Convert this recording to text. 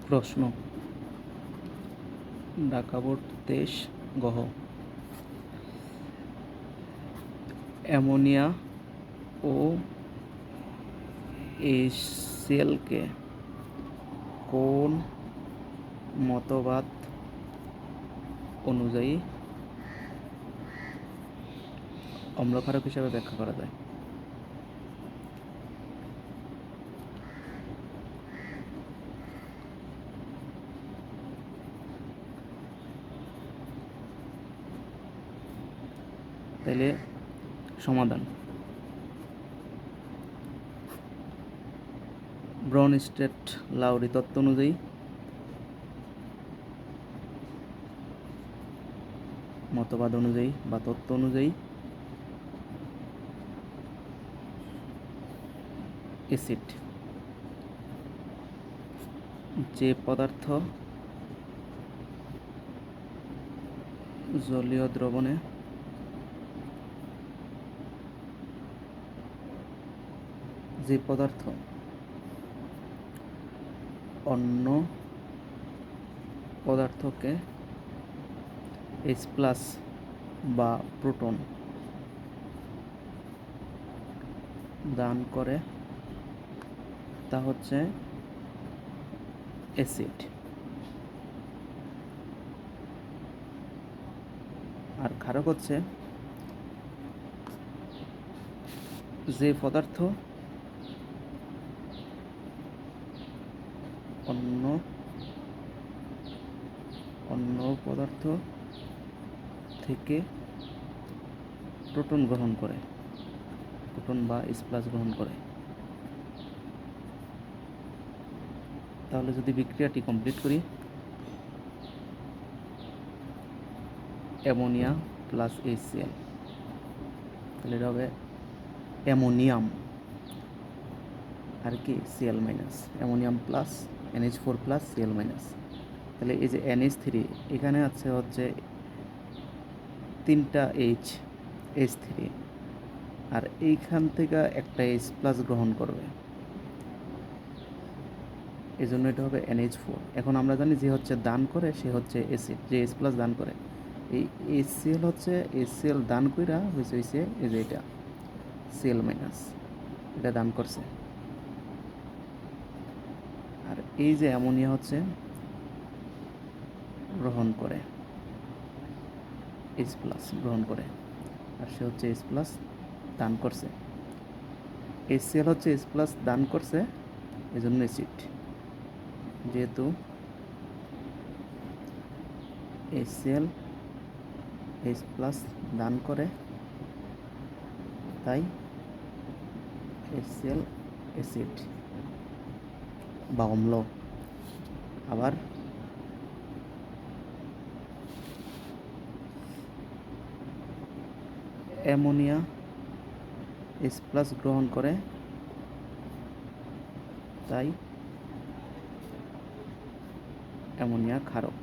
প্রশ্ন: ঢাকা বোর্ড 23 গহ। অ্যামোনিয়া ও HCl-কে কোন মতবাদ অনুযায়ী অম্লক্ষারক হিসাবে ব্যাখ্যা করা যায়? তাইলে সমাধান: ব্রনস্টেড-লাউরি তত্ত্ব অনুযায়ী মতবাদ অনুযায়ী বা তত্ত্ব অনুযায়ী অ্যাসিড যে পদার্থ জলীয় দ্রবণে অন্য পদার্থকে H+ বা প্রোটন দান করে তা হচ্ছে অ্যাসিড। আর ক্ষারক হচ্ছে যে পদার্থ অন্য পদার্থ থেকে প্রোটন গ্রহণ করে, প্রোটন বা H+ গ্রহণ করে। তাহলে যদি বিক্রিয়াটি কমপ্লিট করি, অ্যামোনিয়া প্লাস HCl, তাহলে এটা হবে অ্যামোনিয়াম আর কি Cl minus, ammonium plus NH4 plus Cl minus. তাহলে এই যে NH3 এখানে আছে হচ্ছে 3টা H3, আর এইখান থেকে একটা H+ গ্রহণ করবে, এই জন্য এটা হবে NH4। এখন আমরা জানি যে হচ্ছে দান করে সে হচ্ছে অ্যাসিড, যে H+ দান করে। এই HCl হচ্ছে HCl দান কইরা হয়েছে এই যে এটা Cl মাইনাস, এটা দান করছে। আর এই যে অ্যামোনিয়া হচ্ছে গ্রহণ করে, H+ গ্রহণ করে, আর সে হচ্ছে H+ দান করছে। HCl হচ্ছে H+ দান করছে, এই জন্য অ্যাসিড। যেহেতু HCl H+ দান করে তাই HCl অ্যাসিড বা অম্ল। আবার অ্যামোনিয়া H+ গ্রহণ করে তাই অ্যামোনিয়া ক্ষারক।